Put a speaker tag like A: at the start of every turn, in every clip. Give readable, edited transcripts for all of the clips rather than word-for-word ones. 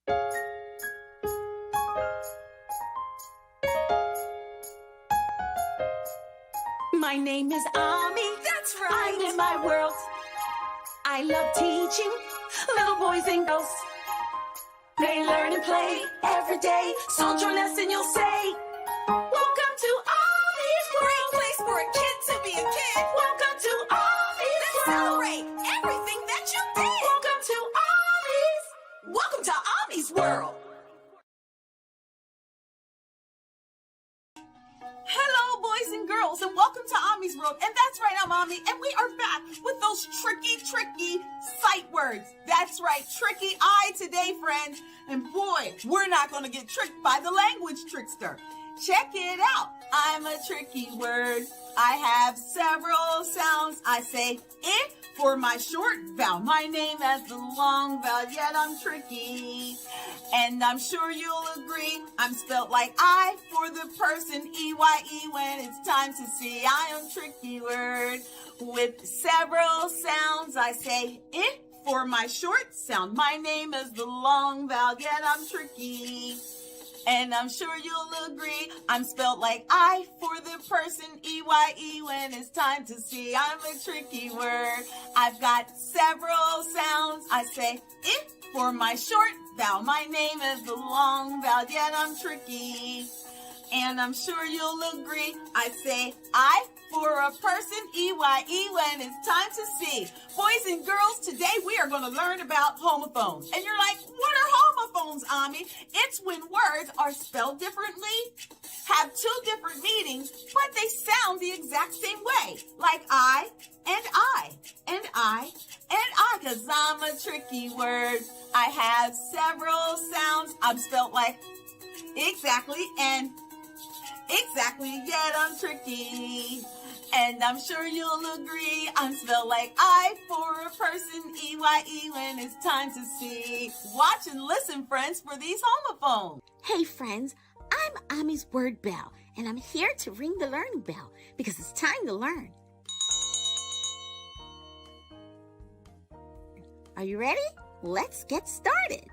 A: My name is Ommy.
B: That's right.
A: I'm in my world. I love teaching little boys and girls. They learn and play every day. So join us and you'll say, welcome to Ommy'z World.
B: Great place for a kid to be a kid.
A: Welcome to Ommy'z
B: Let's
A: World.
B: celebrate everything that you did.
A: Welcome to Ommy'z.
B: Welcome to Ommy'z World. Hello, boys and girls, and welcome to Ommy'z World. And that's right, I'm Ommy, and we are back with those tricky sight words. That's right, tricky eye today, friends. And boy, we're not going to get tricked by the language trickster. Check it out. I'm a tricky word. I have several sounds. I say it for my short vowel. My name has the long vowel, yet I'm tricky. And I'm sure you'll agree, I'm spelled like I for the person, E-Y-E, when it's time to see. I am tricky word. With several sounds, I say it for my short sound. My name is the long vowel, yet I'm tricky. And I'm sure you'll agree, I'm spelled like I for the person, E-Y-E, when it's time to see. I'm a tricky word. I've got several sounds. I say it for my short vowel. My name is the long vowel, yet I'm tricky. And I'm sure you'll agree, I say I for a person, E-Y-E, when it's time to see. Boys and girls, today we are going to learn about homophones. And you're like, what are homophones, Ommy? It's when words are spelled differently, have two different meanings, but they sound the exact same way. Like I, and I, and I, and I, because I'm a tricky word. I have several sounds. I'm spelled like exactly and exactly, yet I'm tricky. And I'm sure you'll agree, I'm spelled like I for a person, E-Y-E, when it's time to see. Watch and listen, friends, for these homophones.
C: Hey friends, I'm Ommy's Word Bell, and I'm here to ring the learning bell because it's time to learn. Are you ready? Let's get started.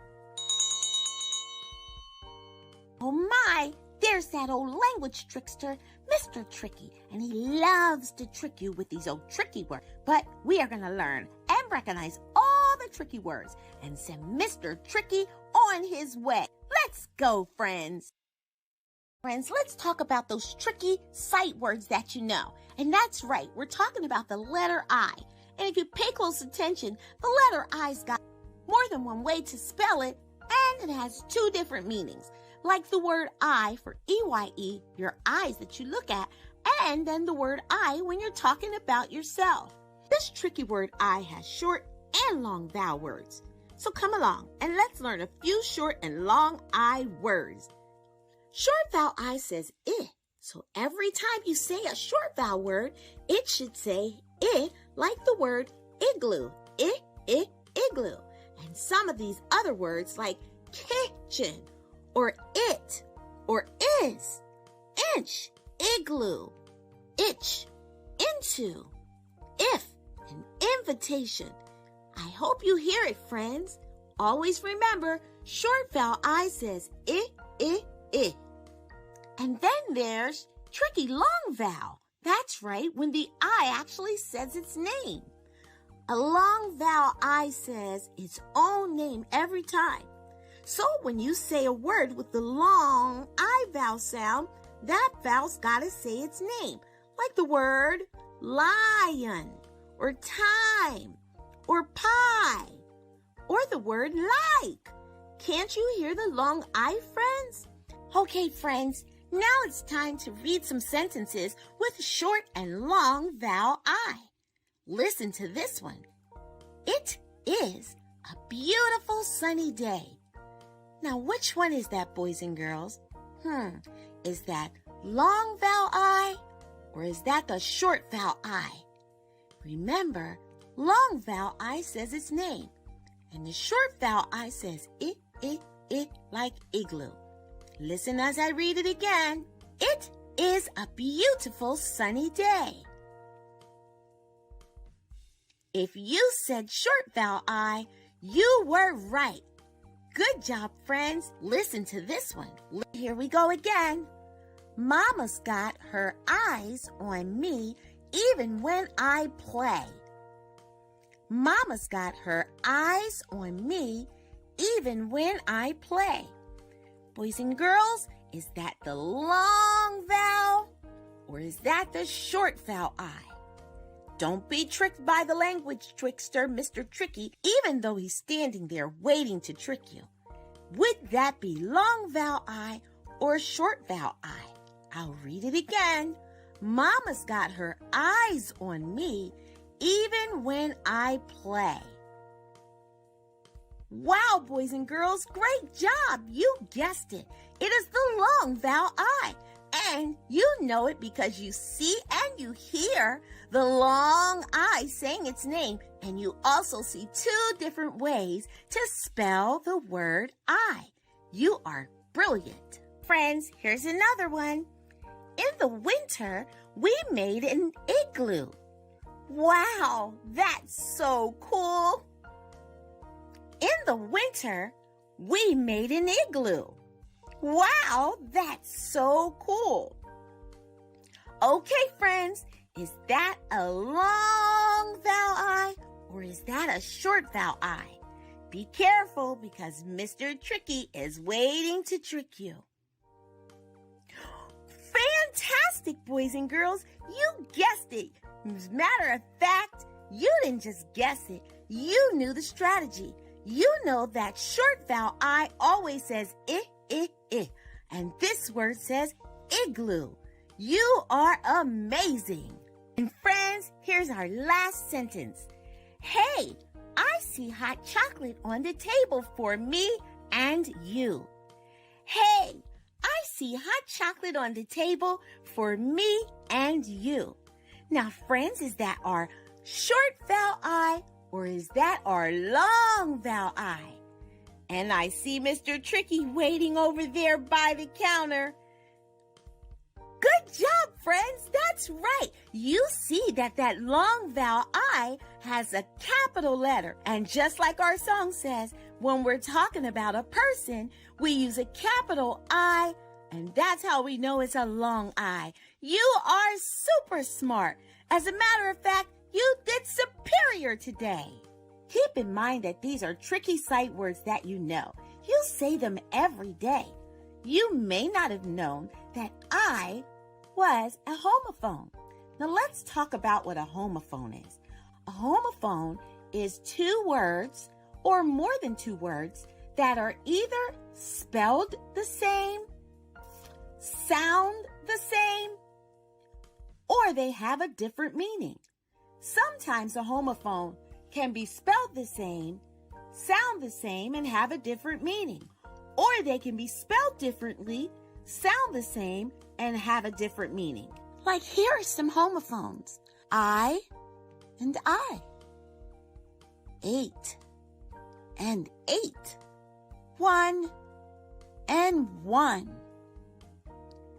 C: Oh my, there's that old language trickster, Mr. Tricky, and he loves to trick you with these old tricky words. But we are going to learn and recognize all the tricky words and send Mr. Tricky on his way. Let's go, friends. Friends, let's talk about those tricky sight words that you know. And that's right, we're talking about the letter I. And if you pay close attention, the letter I's got more than one way to spell it, and it has two different meanings. Like the word I for E-Y-E, your eyes that you look at, and then the word I when you're talking about yourself. This tricky word I has short and long vowel words. So come along and let's learn a few short and long I words. Short vowel I says I. So every time you say a short vowel word, it should say I, like the word igloo. Igloo. And some of these other words like kitchen, or it, or is, inch, igloo, itch, into, if, and invitation. I hope you hear it, friends. Always remember, short vowel I says I. And then there's tricky long vowel. That's right, when the I actually says its name. A long vowel I says its own name every time. So when you say a word with the long I vowel sound, that vowel's gotta say its name, like the word lion, or time, or pie, or the word like. Can't you hear the long I, friends? Okay, friends, now it's time to read some sentences with short and long vowel I. Listen to this one. It is a beautiful sunny day. Now, which one is that, boys and girls? Is that long vowel I, or is that the short vowel I? Remember, long vowel I says its name, and the short vowel I says it, like igloo. Listen as I read it again. It is a beautiful sunny day. If you said short vowel I, you were right. Good job, friends. Listen to this one. Here we go again. Mama's got her eyes on me even when I play. Mama's got her eyes on me even when I play. Boys and girls, is that the long vowel or is that the short vowel I? Don't be tricked by the language trickster, Mr. Tricky, even though he's standing there waiting to trick you. Would that be long vowel I or short vowel I? I'll read it again. Mama's got her eyes on me even when I play. Wow, boys and girls, great job. You guessed it. It is the long vowel I. And you know it because you see and you hear the long I saying its name. And you also see two different ways to spell the word I. You are brilliant. Friends, here's another one. In the winter, we made an igloo. Wow, that's so cool. In the winter, we made an igloo. Wow, that's so cool. Okay, friends, is that a long vowel I or is that a short vowel I? Be careful because Mr. Tricky is waiting to trick you. Fantastic, boys and girls. You guessed it. As a matter of fact, you didn't just guess it. You knew the strategy. You know that short vowel I always says I. And this word says igloo. You are amazing. And friends, here's our last sentence. Hey, I see hot chocolate on the table for me and you. Hey, I see hot chocolate on the table for me and you. Now, friends, is that our short vowel I or is that our long vowel I? And I see Mr. Tricky waiting over there by the counter. Good job, friends. That's right. You see that long vowel I has a capital letter. And just like our song says, when we're talking about a person, we use a capital I, and that's how we know it's a long I. You are super smart. As a matter of fact, you did superior today. Keep in mind that these are tricky sight words that you know. You say them every day. You may not have known that I was a homophone. Now let's talk about what a homophone is. A homophone is two words or more than two words that are either spelled the same, sound the same, or they have a different meaning. Sometimes a homophone can be spelled the same, sound the same, and have a different meaning. Or they can be spelled differently, sound the same, and have a different meaning. Like here are some homophones. I and I. 8 and 8. 1 and 1.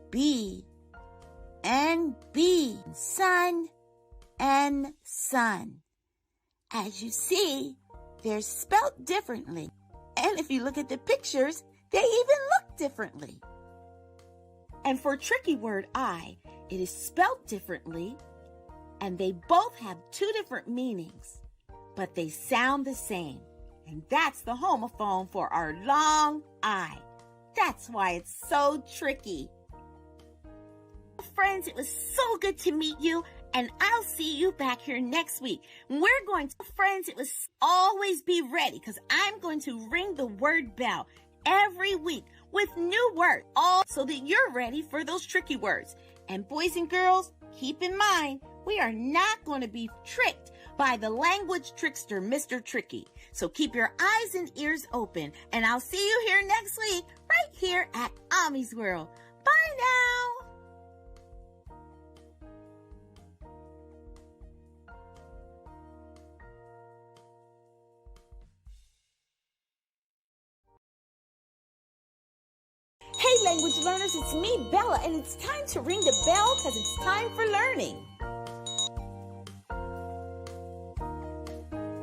C: B and B. Sun and sun. As you see, they're spelt differently. And if you look at the pictures, they even look differently. And for tricky word I, it is spelt differently, and they both have two different meanings, but they sound the same. And that's the homophone for our long I. That's why it's so tricky. Friends, it was so good to meet you, and I'll see you back here next week. We're going to, friends, it was always be ready because I'm going to ring the word bell every week with new words, all so that you're ready for those tricky words. And boys and girls, keep in mind, we are not going to be tricked by the language trickster, Mr. Tricky. So keep your eyes and ears open, and I'll see you here next week, right here at Ommy'z World. Bye now. Hey language learners, it's me, Bella, and it's time to ring the bell because it's time for learning.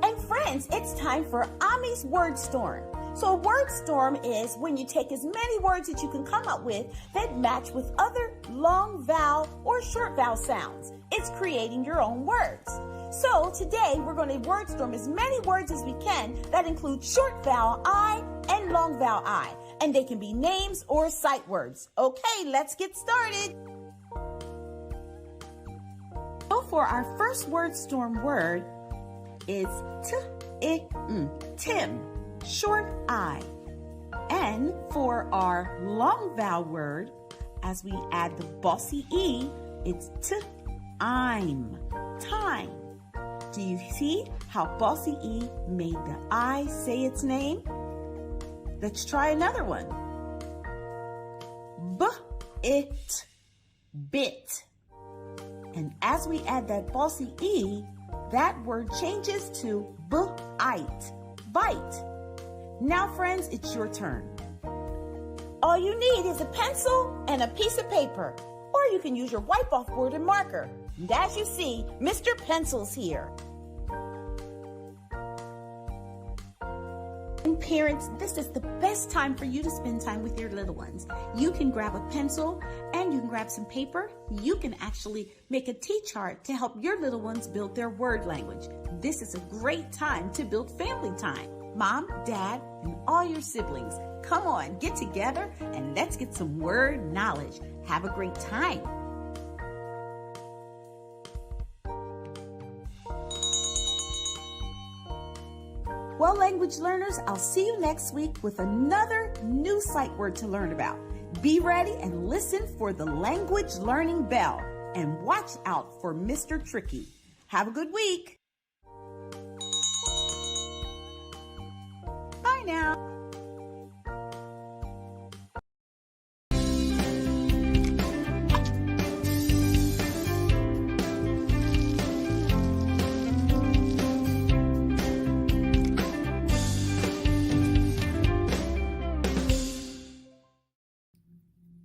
C: And friends, it's time for Ommy'z Word Storm.
D: So a word storm is when you take as many words that you can come up with that match with other long vowel or short vowel sounds. It's creating your own words. So today we're going to word storm as many words as we can that include short vowel I and long vowel I. And they can be names or sight words. Okay, let's get started. So for our first word storm word is Tim, short I. And for our long vowel word, as we add the bossy E, it's I'm, time. Do you see how bossy E made the I say its name? Let's try another one. Bit. And as we add that bossy E, that word changes to bite. Now, friends, it's your turn. All you need is a pencil and a piece of paper, or you can use your wipe-off board and marker. And as you see, Mr. Pencil's here. And parents, this is the best time for you to spend time with your little ones. You can grab a pencil and you can grab some paper. You can actually make a T-chart to help your little ones build their word language. This is a great time to build family time. Mom, Dad, and all your siblings, come on, get together and let's get some word knowledge. Have a great time. Well, language learners, I'll see you next week with another new sight word to learn about. Be ready and listen for the language learning bell and watch out for Mr. Tricky. Have a good week. Bye now.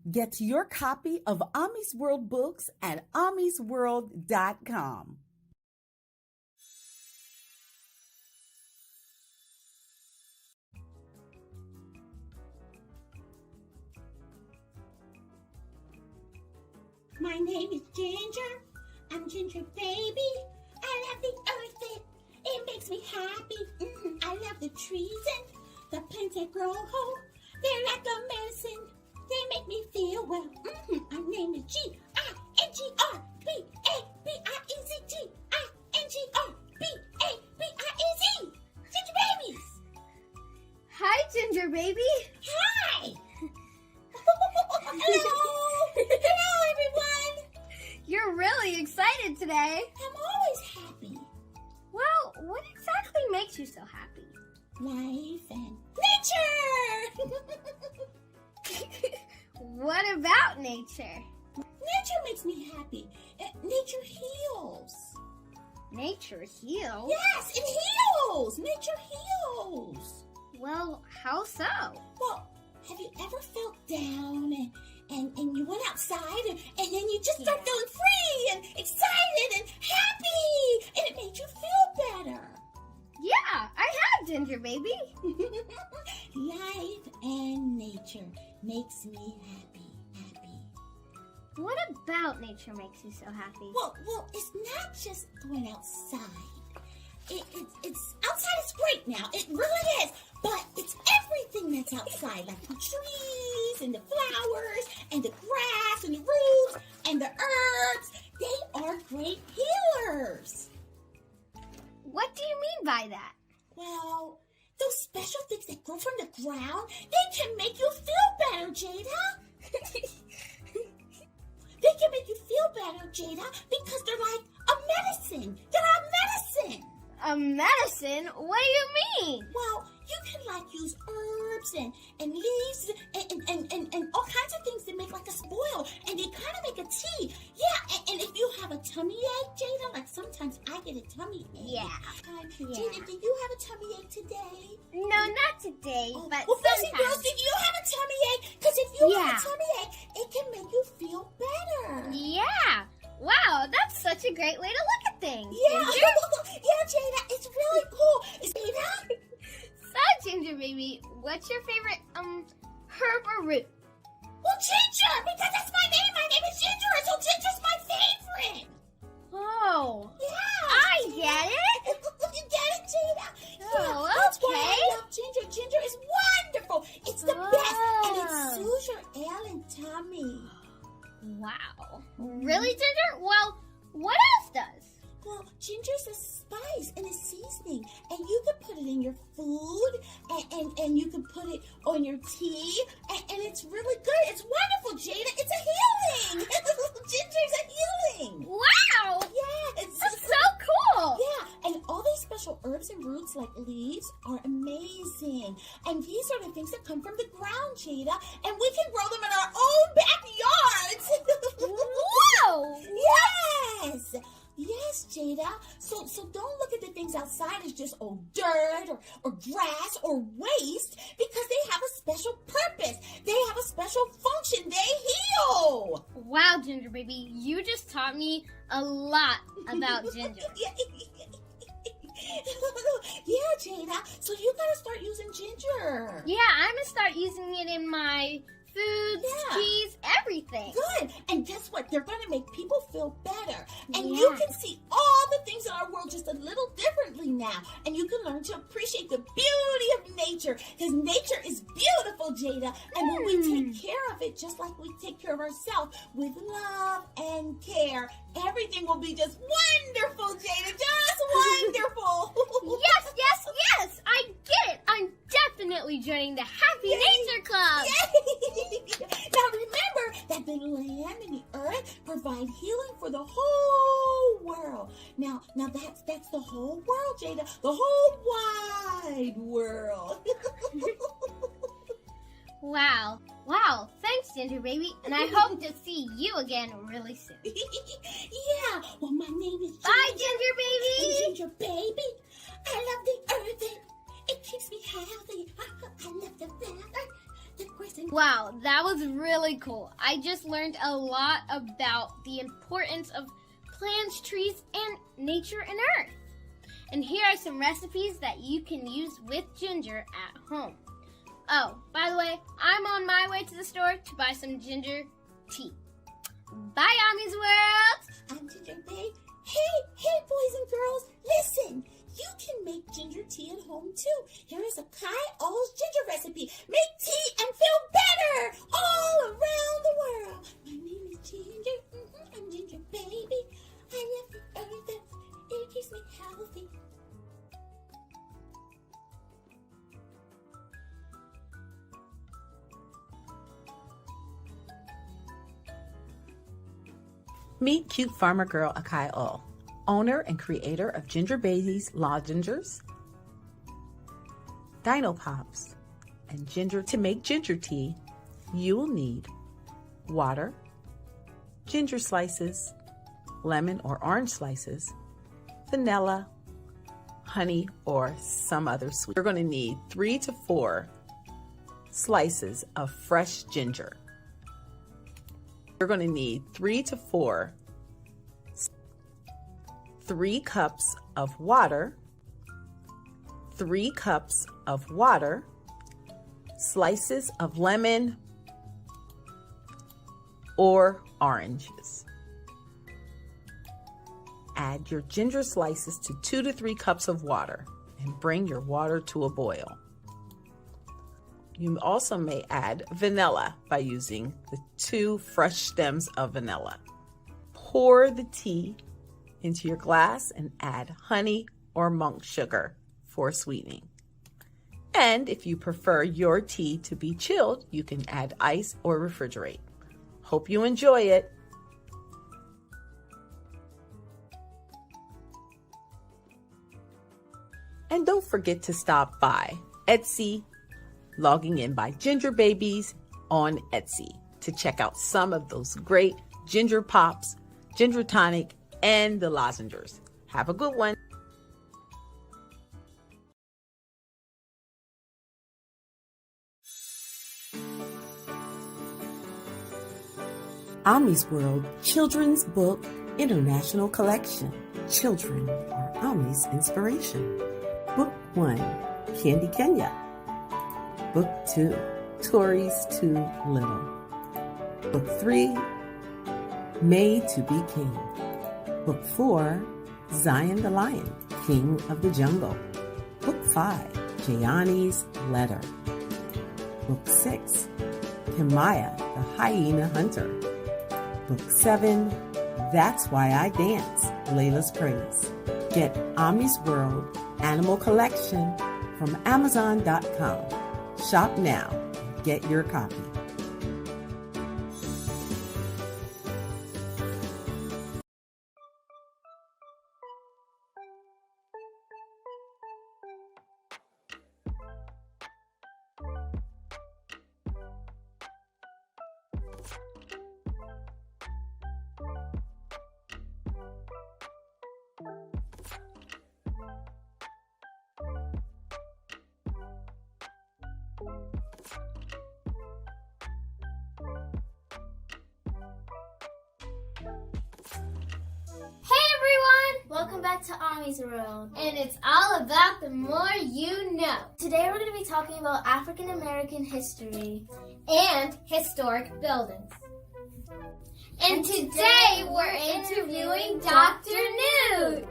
D: Get your copy of Ommy'z World books at ommy'sworld.com.
C: My name is Ginger. I'm Ginger Baby. I love the earth. It makes me happy. I love the trees and the plants that grow. They're like a medicine. They make me feel well. My name is Ginger Babies. Ginger Babies.
E: Hi, Ginger Baby.
C: Hi. Hello. Hello, everyone.
E: You're really excited today.
C: I'm always happy.
E: Well, what exactly makes you so happy?
C: Life and nature.
E: What about nature?
C: Nature makes me happy. Nature heals.
E: Nature heals?
C: Yes, it heals. Nature heals.
E: Well, how so?
C: Well, have you ever felt down and you went outside and then you just start feeling free and excited and happy and it made you feel better?
E: Yeah, I have, Ginger Baby.
C: Life and nature makes me happy.
E: What about nature makes you so happy?
C: Well, it's not just going outside. It's outside is great now. It really is. But it's everything that's outside, like the trees and the flowers and the grass and the roots and the herbs. They are great healers.
E: What do you mean by that?
C: Well, those special things that grow from the ground, they can make you feel better, Jada. They can make you feel better, Jada, because they're like a medicine. They're a medicine.
E: A medicine? What do you mean?
C: Well, you can like use herbs and leaves and all kinds of things to make like a spoil, and they kind of make a tea. Yeah, and if you have a tummy ache, Jada, like sometimes I get a tummy ache.
E: Yeah.
C: Jada, do you have a tummy ache today?
E: No, not today, but
C: well,
E: sometimes.
C: Bossy girls, do you have a tummy ache? Because if you have a tummy ache, it can make you feel better.
E: Yeah. Wow, that's such a great way to look at things.
C: Yeah, yeah, Jada, it's really cool. Jada?
E: So, Ginger Baby, rude?
C: Well, Ginger, because that's my name. My name is Ginger, so Ginger's my favorite.
E: Oh,
C: Yeah.
E: I get it.
C: You get it, Jada?
E: Oh,
C: Yeah, that's why
E: okay.
C: I love Ginger. Ginger is wonderful. It's the best, and it soothes your ache and tummy.
E: Wow. Really, Ginger? Well, what else does?
C: Well, ginger's a spice and a seasoning, and you can put it in your food, and you can put it on your tea, and it's really good. It's wonderful, Jada. It's a healing. Ginger's a healing.
E: Wow.
C: Yeah,
E: That's so cool.
C: Yeah, and all these special herbs and roots like leaves are amazing. And these are the things that come from the ground, Jada, and we can grow them in our own backyards.
E: Whoa.
C: Yes. Yes, Jada. So don't look at the things outside as just dirt or grass or waste, because they have a special purpose. They have a special function. They heal.
E: Wow, Ginger baby, you just taught me a lot about ginger.
C: Yeah, Jada. So you gotta start using ginger.
E: Yeah, I'm gonna start using it in my foods,
C: Yeah.
E: teas, everything.
C: Good. And guess what? They're going to make people feel better. And
E: Yeah.
C: you can see all the things in our world just a little differently now. And you can learn to appreciate the beauty of nature. Because nature is beautiful, Jada. And when we take care of it, just like we take care of ourselves, with love and care, everything will be just wonderful, Jada. Just wonderful.
E: Yes, yes, yes! I get it! I'm definitely joining the Happy Nature Club!
C: Yay! Now remember that the land and the earth provide healing for the whole world. Now that's the whole world, Jada. The whole wide world.
E: Wow. Wow, thanks, Ginger baby, and I hope to see you again really soon.
C: Yeah. Well, my name is Ginger.
E: Bye, Ginger baby!
C: And Ginger baby. I love the earth. It keeps me healthy. I love the weather. The grass and
E: Wow, that was really cool. I just learned a lot about the importance of plants, trees, and nature and earth. And here are some recipes that you can use with ginger at home. Oh, by the way, I'm on my way to the store to buy some ginger tea. Bye, Ommy'z World!
C: I'm Ginger babe. Hey, boys and girls, listen. You can make ginger tea at home too. Here is a Mikayla's ginger recipe. Make tea and feel better all around the world. My name is Ginger. I'm Ginger baby. I love the earth. It keeps me healthy.
F: Meet cute farmer girl Mikayla, owner and creator of Ginger Babies Lozenges, Dino Pops, and ginger. To make ginger tea, you will need water, ginger slices, lemon or orange slices, vanilla, honey, or some other sweet. You're going to need 3 to 4 slices of fresh ginger. You're going to need 3 to 4 3 cups of water, 3 cups of water, slices of lemon or oranges. Add your ginger slices to 2 to 3 cups of water and bring your water to a boil. You also may add vanilla by using the 2 fresh stems of vanilla. Pour the tea into your glass and add honey or monk sugar for sweetening. And if you prefer your tea to be chilled, you can add ice or refrigerate. Hope you enjoy it. And don't forget to stop by Etsy, logging in by Ginger Babies on Etsy to check out some of those great ginger pops, ginger tonic, and the lozenges. Have a good one.
G: Ommy'z World Children's Book International Collection. Children are Ommy's inspiration. Book 1, Candy Kenya. Book 2, Tories Too Little. Book 3, Made to Be King. Book 4, Zion the Lion, King of the Jungle. Book 5, Jayani's Letter. Book 6, Kimaya the Hyena Hunter. Book 7, That's Why I Dance, Layla's Praise. Get Ommy'z World Animal Collection from Amazon.com. Shop now and get your copy.
E: Welcome back to Ommy'z World, and it's all about the more you know. Today we're going to be talking about African American history and historic buildings. And today we're interviewing Dr. Newt.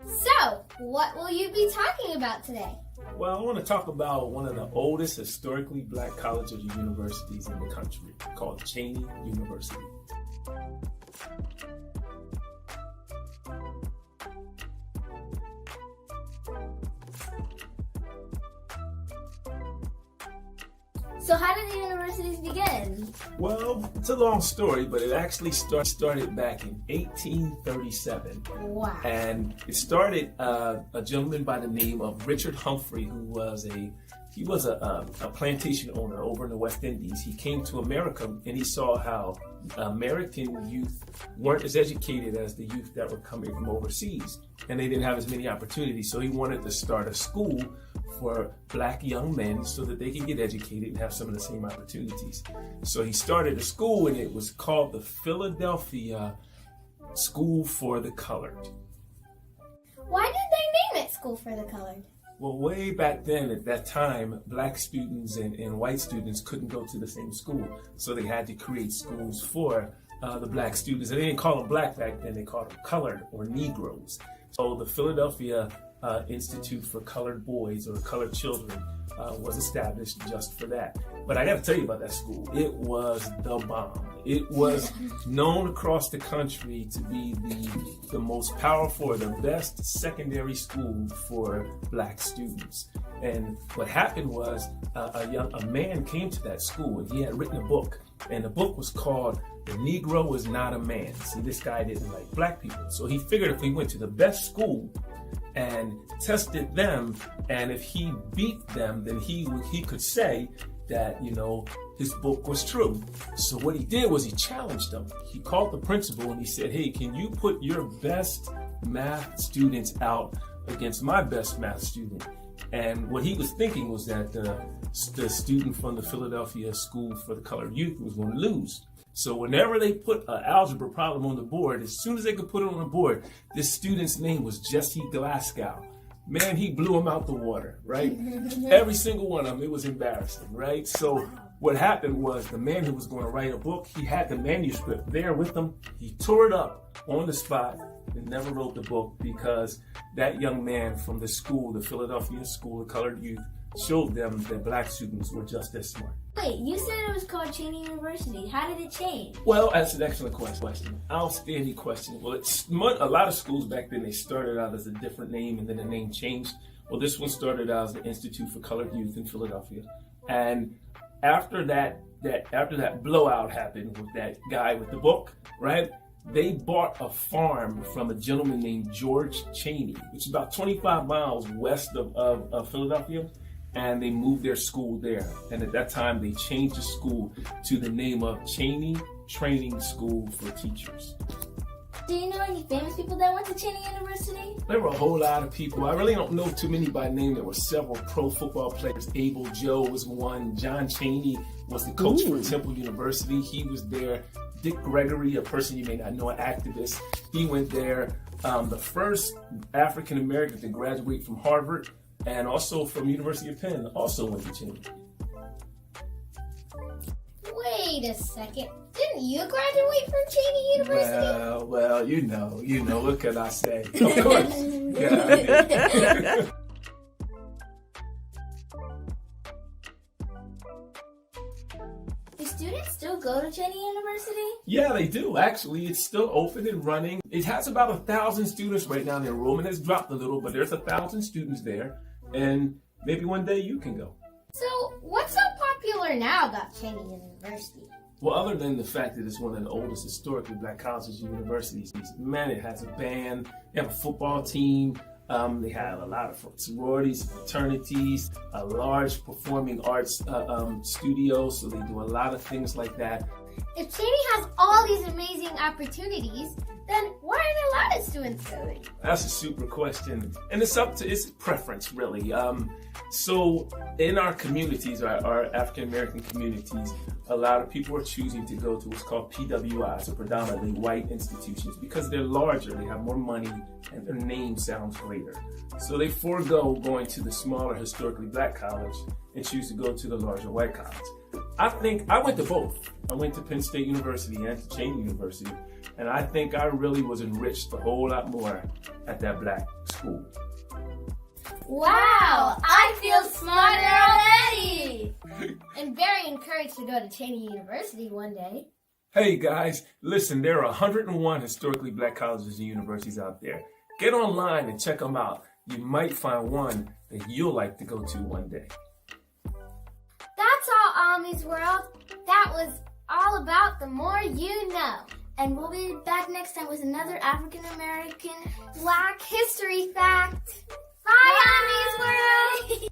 E: So, what will you be talking about today?
H: Well, I want to talk about one of the oldest historically black colleges or universities in the country, called Cheney University.
E: So how did the universities begin?
H: Well, it's a long story, but it actually started back in 1837.
E: Wow.
H: And it started a gentleman by the name of Richard Humphrey, who was a plantation owner over in the West Indies. He came to America and he saw how American youth weren't as educated as the youth that were coming from overseas, and they didn't have as many opportunities. So he wanted to start a school for black young men so that they could get educated and have some of the same opportunities. So he started a school, and it was called the Philadelphia School for the Colored.
E: Why did they name it School for the Colored?
H: Well, way back then, at that time, black students and white students couldn't go to the same school. So they had to create schools for the black students. And they didn't call them black back then, they called them colored or Negroes. So the Philadelphia Institute for Colored Boys or Colored Children was established just for that. But I got to tell you about that school. It was the bomb. It was known across the country to be the most powerful or the best secondary school for black students. And what happened was a man came to that school, and he had written a book, and the book was called "The Negro Is Not a Man." See, this guy didn't like black people, so he figured if he went to the best school and tested them, and if he beat them, then he could say that, you know, his book was true. So what he did was he challenged them. He called the principal and he said, "Hey, can you put your best math students out against my best math student?" And what he was thinking was that the student from the Philadelphia School for the Colored Youth was going to lose. So whenever they put an algebra problem on the board, as soon as they could put it on the board, this student's name was Jesse Glasgow. Man, he blew him out the water, right? Every single one of them, it was embarrassing, right? So what happened was the man who was going to write a book, he had the manuscript there with him. He tore it up on the spot and never wrote the book because that young man from the school, the Philadelphia School of Colored Youth, showed them that black students were just as smart.
E: Wait, you said it was called Cheney University. How did it change?
H: Well, that's an excellent question. Outstanding question. Well, a lot of schools back then, they started out as a different name and then the name changed. Well, this one started out as the Institute for Colored Youth in Philadelphia. And after that blowout happened with that guy with the book, right? They bought a farm from a gentleman named George Cheney, which is about 25 miles west of Philadelphia. And they moved their school there. And at that time, they changed the school to the name of Cheney Training School for Teachers.
E: Do you know any famous people that went to Cheney University?
H: There were a whole lot of people. I really don't know too many by name. There were several pro football players. Abel Joe was one. John Chaney was the coach for Temple University. He was there. Dick Gregory, a person you may not know, an activist, he went there. The first African American to graduate from Harvard and also from University of Penn also went to Cheney.
E: Wait a second. Didn't you graduate from Cheney University?
H: Well, you know, what can I say? Of course. Yeah.
E: Do students still go to Cheney University?
H: Yeah, they do. Actually, it's still open and running. It has about 1,000 students right now. The enrollment has dropped a little, but there's 1,000 students there. And maybe one day you can go.
E: So, what's so popular now about Cheney University?
H: Well, other than the fact that it's one of the oldest historically black colleges and universities, man, it has a band, they have a football team, they have a lot of sororities, fraternities, a large performing arts studio, so they do a lot of things like that.
E: If Cheney has all these amazing opportunities, then why aren't a lot of students going?
H: That's a super question, and it's preference, really. So in our communities, our African American communities, a lot of people are choosing to go to what's called PWIs, so predominantly white institutions, because they're larger, they have more money, and their name sounds greater. So they forego going to the smaller historically black college and choose to go to the larger white college. I think I went to both. I went to Penn State University and to Cheney University, and I think I really was enriched a whole lot more at that black school.
E: Wow, I feel smarter already! I'm very encouraged to go to Cheney University one day.
H: Hey guys, listen, there are 101 historically black colleges and universities out there. Get online and check them out. You might find one that you'll like to go to one day.
E: That's all, Ommy'z World. That was all about The More You Know. And we'll be back next time with another African American Black history fact. Bye, Ommy'z World!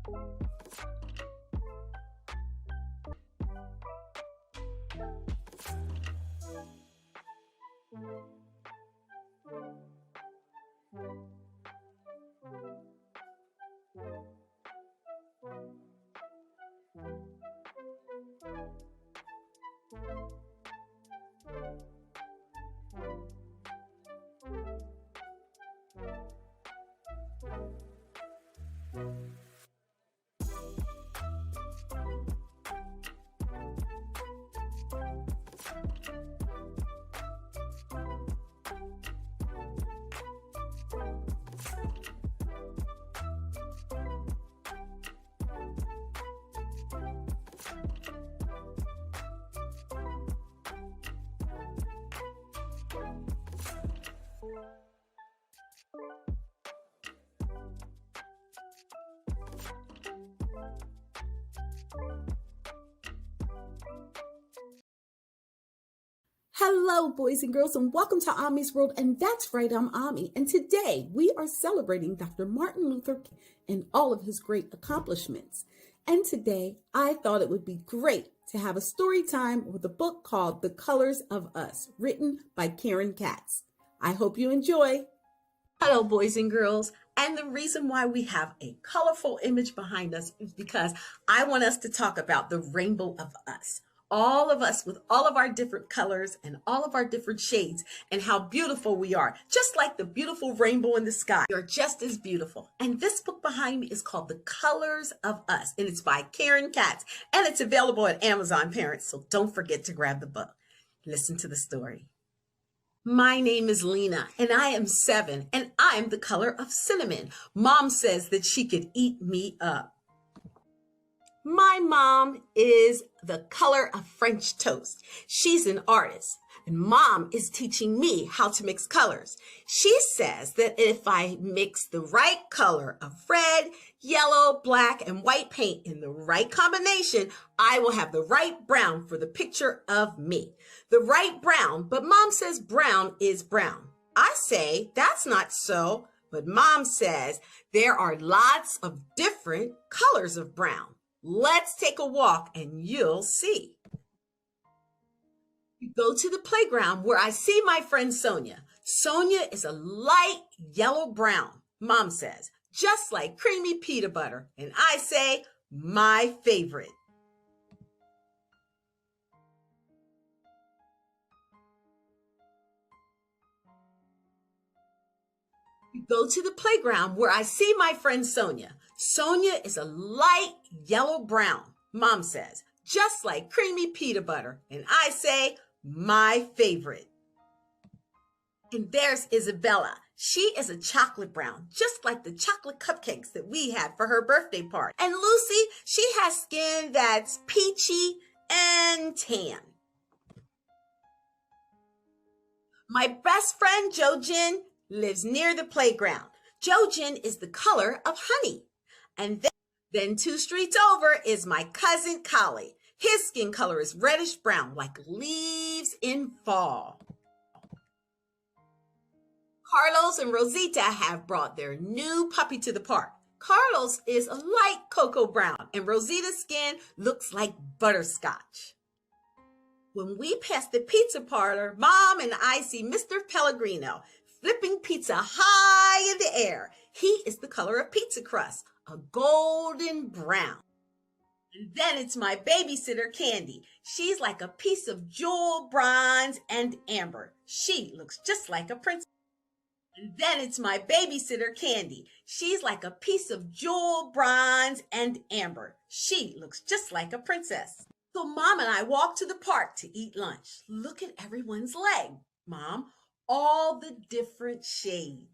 D: Hello, boys and girls, and welcome to Ommy'z World. And that's right, I'm Ommy. And today we are celebrating Dr. Martin Luther King and all of his great accomplishments. And today I thought it would be great to have a story time with a book called The Colors of Us, written by Karen Katz. I hope you enjoy. Hello, boys and girls. And the reason why we have a colorful image behind us is because I want us to talk about the rainbow of us. All of us with all of our different colors and all of our different shades and how beautiful we are. Just like the beautiful rainbow in the sky. You're just as beautiful. And this book behind me is called The Colors of Us. And it's by Karen Katz. And it's available at Amazon, parents. So don't forget to grab the book. Listen to the story. My name is Lena, and I am 7, and I'm the color of cinnamon. Mom says that she could eat me up. My mom is the color of French toast. She's an artist, and Mom is teaching me how to mix colors. She says that if I mix the right color of red, yellow, black, and white paint in the right combination, I will have the right brown for the picture of me. The right brown, but Mom says brown is brown. I say that's not so, but Mom says there are lots of different colors of brown. Let's take a walk and you'll see. We go to the playground where I see my friend Sonia. Sonia is a light yellow brown, Mom says, just like creamy peanut butter. And I say, my favorite. We go to the playground where I see my friend Sonia. Sonia is a light yellow brown, Mom says,
F: just like creamy peanut butter. And I say, my favorite. And there's Isabella. She is a chocolate brown, just like the chocolate cupcakes that we had for her birthday party. And Lucy, she has skin that's peachy and tan. My best friend Jojin lives near the playground. Jojin is the color of honey. And then 2 streets over is my cousin Kali. His skin color is reddish brown, like leaves in fall. Carlos and Rosita have brought their new puppy to the park. Carlos is a light cocoa brown, and Rosita's skin looks like butterscotch. When we pass the pizza parlor, Mom and I see Mr. Pellegrino flipping pizza high in the air. He is the color of pizza crust, a golden brown. And then it's my babysitter, Candy. She's like a piece of jewel, bronze, and amber. She looks just like a princess. And then it's my babysitter, Candy. She's like a piece of jewel, bronze, and amber. She looks just like a princess. So Mom and I walked to the park to eat lunch. Look at everyone's leg, Mom. All the different shades.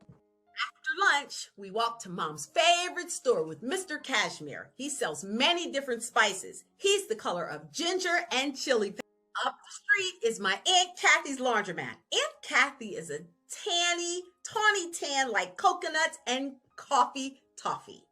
F: After lunch, we walked to Mom's favorite store with Mr. Cashmere. He sells many different spices. He's the color of ginger and chili pepper. Up the street is my Aunt Kathy's laundromat. Aunt Kathy is a tawny tan like coconuts and coffee toffee.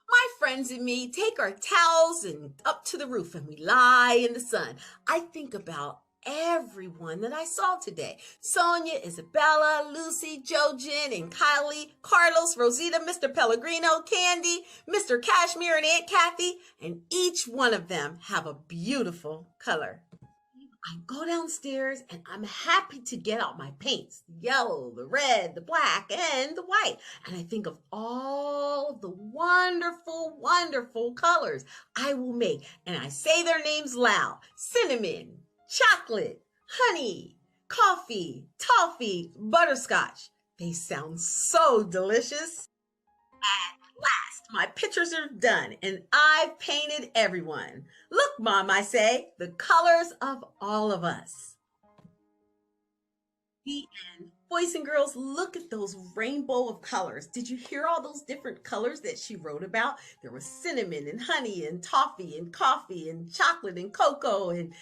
F: My friends and me take our towels and up to the roof and we lie in the sun. I think about everyone that I saw today. Sonia, Isabella, Lucy, Jojin, and Kylie, Carlos, Rosita, Mr. Pellegrino, Candy, Mr. Cashmere, and Aunt Kathy, and each one of them have a beautiful color. I go downstairs and I'm happy to get out my paints, the yellow, the red, the black, and the white. And I think of all of the wonderful, wonderful colors I will make. And I say their names loud: cinnamon, chocolate, honey, coffee, toffee, butterscotch. They sound so delicious. At last, my pictures are done and I've painted everyone. Look, Mom, I say, the colors of all of us. The end. Boys and girls, look at those rainbow of colors. Did you hear all those different colors that she wrote about? There was cinnamon and honey and toffee and coffee and chocolate and cocoa and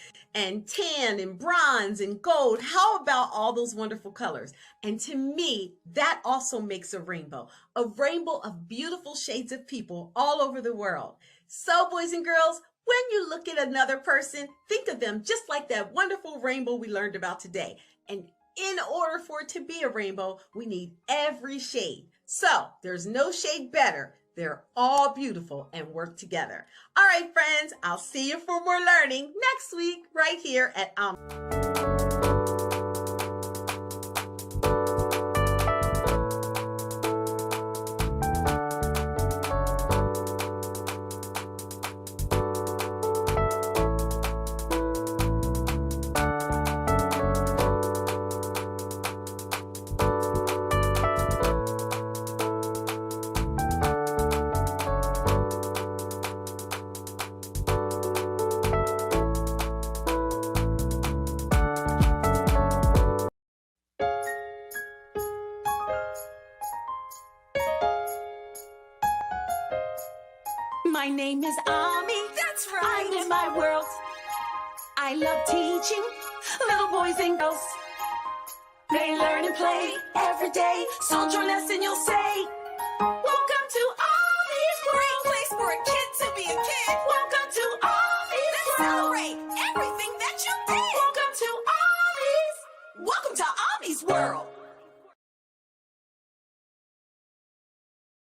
F: tan and bronze and gold. How about all those wonderful colors? And to me, that also makes a rainbow of beautiful shades of people all over the world. So, boys and girls, when you look at another person, think of them just like that wonderful rainbow we learned about today. And in order for it to be a rainbow, we need every shade. So there's no shade better. They're all beautiful and work together. All right, friends, I'll see you for more learning next week right here at
A: My name is Ommy. That's right. I'm in my world. I love teaching little boys and girls. They learn and play every day. So join us and you'll say, welcome to Ommy'z World. Great place for a kid to be a kid. Welcome to Ommy'z World. Celebrate everything that you did. Welcome to Ommy'z World.